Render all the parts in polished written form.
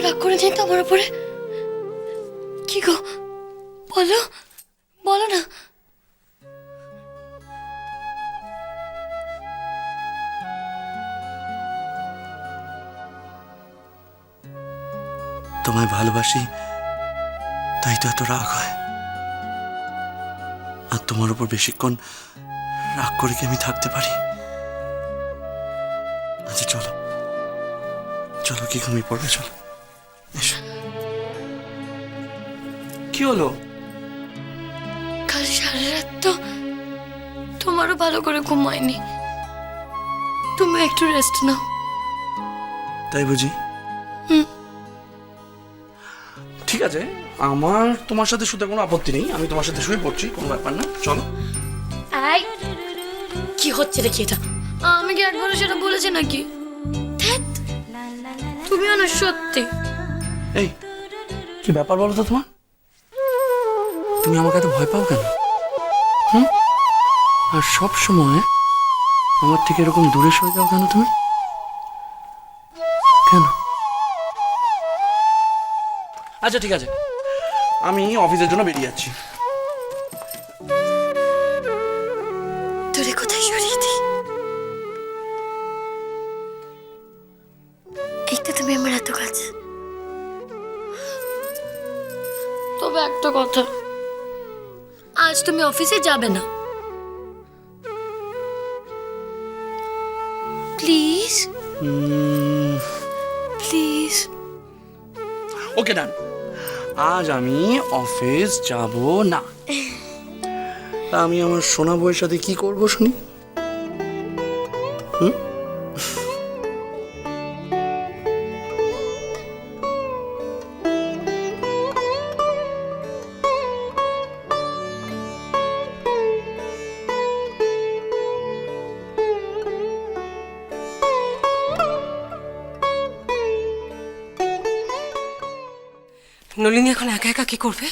রাগ করে দিন তো আমার উপরে? কি গো, বলো বলো না। তোমায় ভালোবাসি, তাই তো এত রাগ হয়। আর তোমার উপর বেশিক্ষণ রাগ করে কি আমি থাকতে পারি? আচ্ছা চলো চলো, কি ঘুমিয়ে পড়বে, চলো এসো। কি হলো? কাল সারা রাত তো তোমারও ভালো করে ঘুম হয়নি। তুমি একটু রেস্ট নাও। তাই বুঝি? হুম। ঠিক আছে, আমার তোমার সাথে শুতে কোনো আপত্তি নেই। আমি তোমার সাথে শুয়ে পড়ছি, কোনো ব্যাপার না, চলো। এই, কি হচ্ছে দেখি এটা? আমি কি একবারও সেটা বলেছি নাকি? ধ্যাৎ, তুমিও না সত্যি। এই, কি ব্যাপার বলো তো তোমার? তুমি আমাকে এত ভয় পাও কেন? হুম? আর সব সময় আমার থেকে এরকম দূরে সরে যাও কেন তুমি? কেন? আচ্ছা ঠিক আছে, আমি অফিসের জন্য বেরিয়ে যাচ্ছি। তোরে কোথায় সরিয়ে দিই? এই তো তুমি আমার এত কাজ। তবে একটা কথা, আজ তুমি অফিসে যাবে না, প্লিজ প্লিজ। ওকে ডান, আজ আমি অফিস যাব না। তা আমি আমার সোনা বউয়ের সাথে কি করব শুনি? হুম? নলিনী এখন একা একা কি করবে?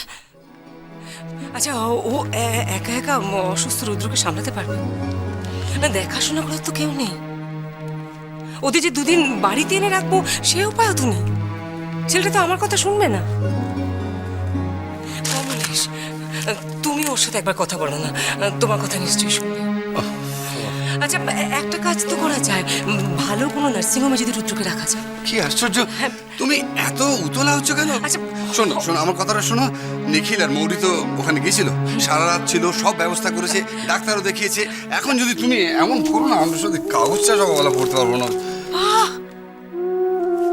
আচ্ছা, ও একা একা অসুস্থ রুদ্রকে সামলাতে পারবে না? দেখাশোনা করার তো কেউ নেই। ওদের যে দুদিন বাড়িতে এনে রাখবো সে উপায়ও তো নেই। ছেলেটা তো আমার কথা শুনবে না। কমলেশ, তুমি ওর সাথে একবার কথা বলো না, তোমার কথা নিশ্চয়ই শুনবে। আচ্ছা, একটা কাজ তো করা যায়, ভালো কোনো নার্সিংহোমে যদি রুদ্রকে রাখা যায়। কি আশ্চর্য, তুমি এত উতলা হচ্ছ কেন? আচ্ছা, শোনো শোনো, আমার কথাটা শোনো। নিখিল আর মৌরি তো ওখানে গেছিল, সারা রাত ছিল, সব ব্যবস্থা করেছে, ডাক্তারও দেখিয়েছে। এখন যদি তুমি এমন করো না, আমাদের সাথে কাগজ চাষা বলা পড়তে পারবো না। বাহ,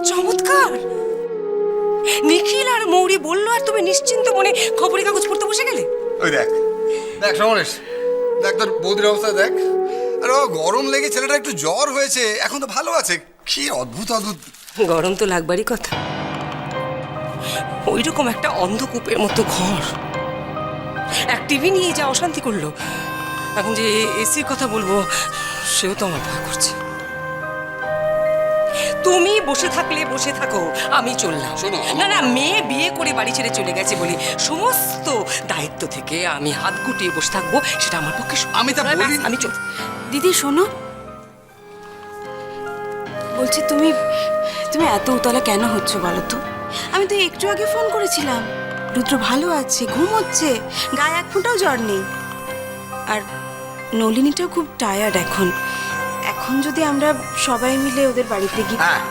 চমৎকার! নিখিল আর মৌরি বললো আর তুমি নিশ্চিন্ত মনে খবরের কাগজ পড়তে বসে গেলে। ওই দেখ দেখ সমরেশ, দেখ তোর বৌদির অবস্থা দেখ। আর ও গরম লেগে ছেলেটা একটু জ্বর হয়েছে, এখন তো ভালো আছে। কি অদ্ভুত অদ্ভুত। গরম তো লাগবারই কথা। ওই রকম একটা অন্ধকূপের মতো ঘর, এক টিভি নিয়ে যা অশান্তি করলো, এখন যে এসির কথা বলবো সেও তো আমার ভয় করছে। তুমি বসে থাকলে বসে থাকো, আমি চললাম। শোনো, না না, মেয়ে বিয়ে করে বাড়ি ছেড়ে চলে গেছে বলে সমস্ত দায়িত্ব থেকে আমি হাত গুটিয়ে বসে থাকবো, সেটা আমার পক্ষে আমি তা বলি। আমি চল। দিদি শোনো, বলছি তুমি তুমি এত উতলা কেন হচ্ছ বলো তো? আমি তো একটু আগে ফোন করেছিলাম, রুদ্র ভালো আছে, ঘুমোচ্ছে, গায়ে এক ফোঁটাও জ্বর নেই। আর নলিনীটাও খুব টায়ার্ড এখন। এখন যদি আমরা সবাই মিলে ওদের বাড়িতে গিয়ে হ্যাঁ,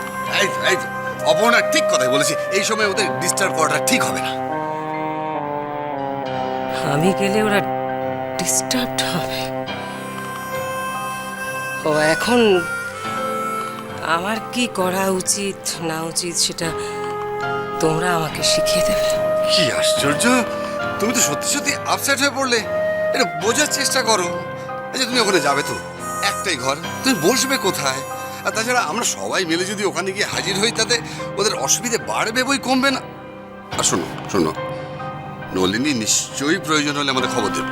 এই অপর্ণা ঠিক কথাই বলেছি, এই সময় ওদের ডিস্টার্ব করাটা ঠিক হবে না। আমি গেলে ওরা ডিস্টার্বড হবে। ও এখন আমার কি করা উচিত না উচিত সেটা তোমরা আমাকে শিখিয়ে দেবে। কি আশ্চর্য, তুমি তো সত্যি সত্যি আপসেট হয়ে পড়লে। এটা বোঝার চেষ্টা করো। আচ্ছা, তুমি ওখানে যাবে তো, একটাই ঘর, তুমি বসবে কোথায়? আর তাছাড়া আমরা সবাই মিলে যদি ওখানে গিয়ে হাজির হই, তাতে ওদের অসুবিধে বাড়বে বই কমবে না। আর শোনো শোনো, নলিনী নিশ্চয়ই প্রয়োজন হলে আমাদের খবর দেবে।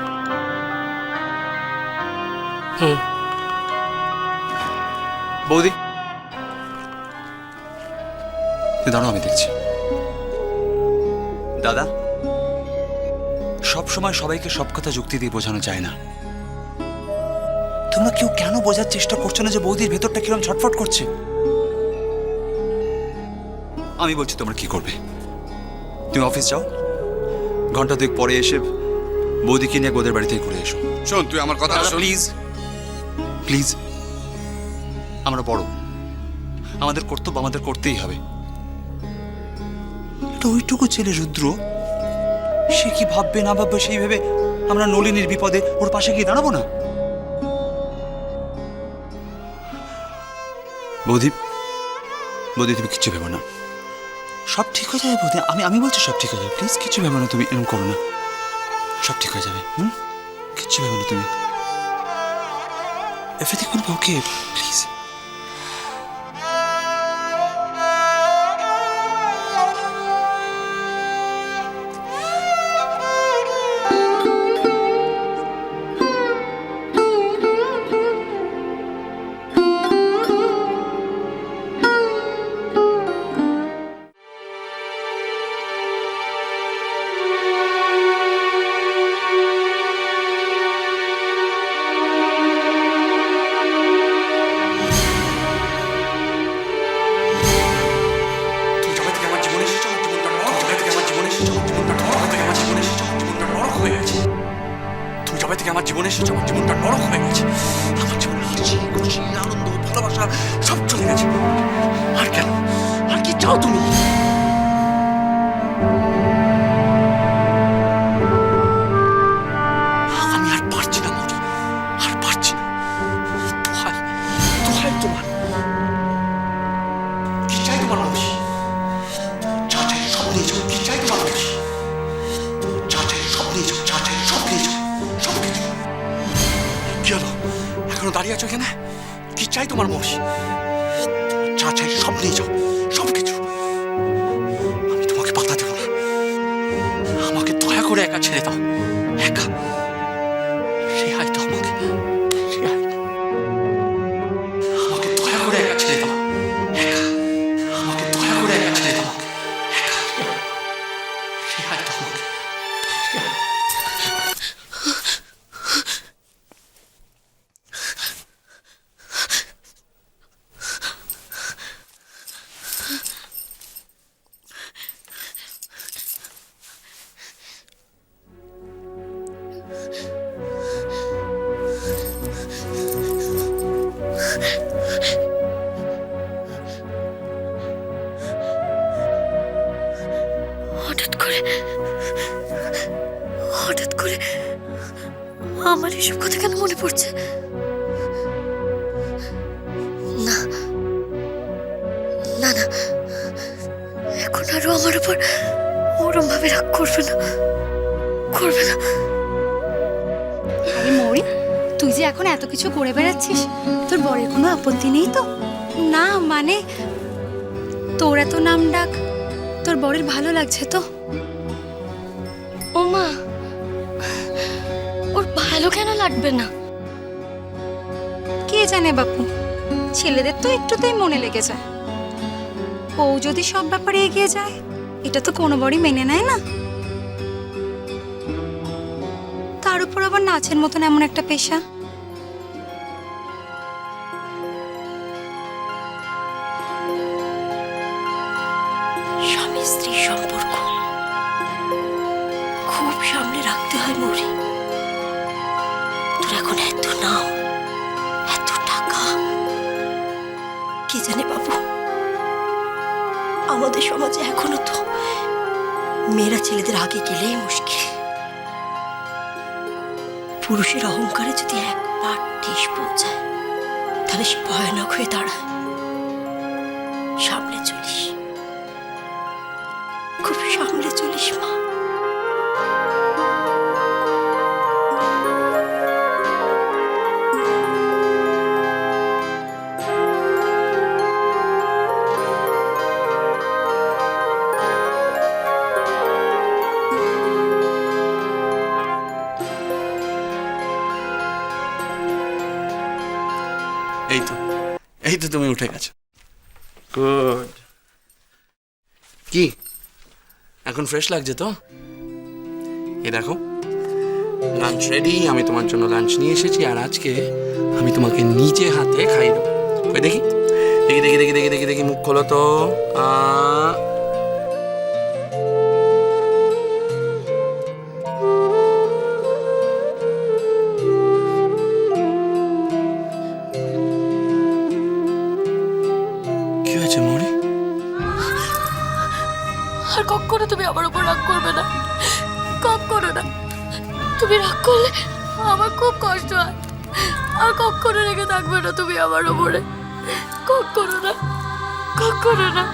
বৌদি, দাঁড়াও, আমি দেখছি। দাদা, সব সময় সবাইকে সব কথা যুক্তি দিয়ে বোঝানো যায় না। তোমরা কেউ কেন বোঝার চেষ্টা করছো না যে বৌদির ভেতরটা কিরকম ছটফট করছে? আমি বলছি তোমরা কি করবে। তুমি অফিস যাও, ঘন্টা দুয়েক পরে এসে বৌদিকে নিয়ে ওদের বাড়ি থেকে ঘুরে এসো। শোন, তুই আমার কথা শোন। প্লিজ প্লিজ, আমরা বড়, আমাদের কর্তব্য আমাদের করতেই হবে। এটা ওইটুকু ছেলে রুদ্র, সে কি ভাববে না ভাববে সেই ভেবে আমরা নলিনীর বিপদে ওর পাশে গিয়ে দাঁড়াবো না? বৌদি, বৌদি তুমি কিচ্ছু ভেবো না, সব ঠিক হয়ে যাবে বৌদি। আমি বলছি সব ঠিক হয়ে যাবে, প্লিজ কিচ্ছু ভেবো না, তুমি এরকম করো না, সব ঠিক হয়ে যাবে। কিচ্ছু ভেবো না তুমি, everything will be okay, please. তুই যবে থেকে আমার জীবনে এসেছো, আমার জীবনটা নরক হয়ে গেছে। আমার জীবনে এসেছো, আমার জীবনটা নরক হয়ে গেছে। আমার জীবনে এসেছো, আমার জীবনটা নরক হয়ে গেছে। তুই যবে থেকে আমার জীবনে এসেছো, আমার জীবনটা নরক হয়ে গেছে। আমার জীবনে হাসি, খুশি, আনন্দ, ভালোবাসা সব চলে গেছে। আর কেন? আর কি চাও তুমি? আমি আর পারছি না মরি, আর পারছি না। দোহাই দোহাই তোমার, কি চাই তোমার মৌসি? যা চাই সব নিয়ে যাও, কি চাই তোমার মৌসি? যা চাই সব নিয়ে যাও, যা চাই সব নিয়ে যাও, সব কিছু। কি হলো, এখনো দাঁড়িয়ে আছো এখানে? কি চাই তোমার মৌসি? যা চাই সব নিয়ে যাও, সব কিছু। আমি তোমাকে পাতা দেবো না, আমাকে দয়া করে একা ছেড়ে দাও, একা। রেহাই দাও আমাকে, রেহাই। আমাকে দয়া করে একা ছেড়ে দাও, একা। আমাকে দয়া করে একা ছেড়ে দাও, একা। রেহাই দাও আমাকে, রেহাই। হঠাৎ করে আমার এসব কথা কেন মনে পড়ছে? না না না, এখন আরো আমার উপর ওরম ভাবে রাগ করবে না, করবে না। আরে মৌরি, তুই যে এখন এত কিছু করে বেড়াচ্ছিস, তোর বরের কোনো আপত্তি নেই তো? না মানে তোর এত নাম ডাক তোর বরের ভালো লাগছে তো? ও মা, ওর ভালো কেন লাগবে না? কে জানে বাপু, ছেলেদের তো একটুতেই মনে লেগে যায়। ও যদি সব ব্যাপারে এগিয়ে যায়, এটা তো কোনো বড়ই মেনে নেয় না। তার উপর আবার নাচের মতন এমন একটা পেশা। স্বামী স্ত্রী সম্পর্ক খুব সামনে রাখতে হয় মৌরি। তোর এখন এত নাম, এত টাকা, কে জানে বাবু, আমাদের সমাজে এখনো তো মেয়েরা ছেলেদের আগে গেলেই মুশকিল। পুরুষের অহংকারে যদি একবার ঠেস পৌঁছায়, তাহলে সে ভয়ানক হয়ে দাঁড়ায়। সামনে চলিস, খুব সামনে চলিস মা। এই তো তুমি উঠে গেছো। গুড। কি এখন ফ্রেশ লাগছে তো? এই দেখো, লাঞ্চ রেডি। আমি তোমার জন্য লাঞ্চ নিয়ে এসেছি, আর আজকে আমি তোমাকে নিজে হাতে খাইয়ে দেবো। ওই দেখি দেখি দেখি দেখি দেখি দেখি দেখি মুখ খোলো তো। আর কখনো তুমি আমার উপর রাগ করবে না, কখনো না। তুমি রাগ করলে আমার খুব কষ্ট হয়, আর কখনো রেগে থাকবে না তুমি আমার উপরে, কখনো না, কখনো না।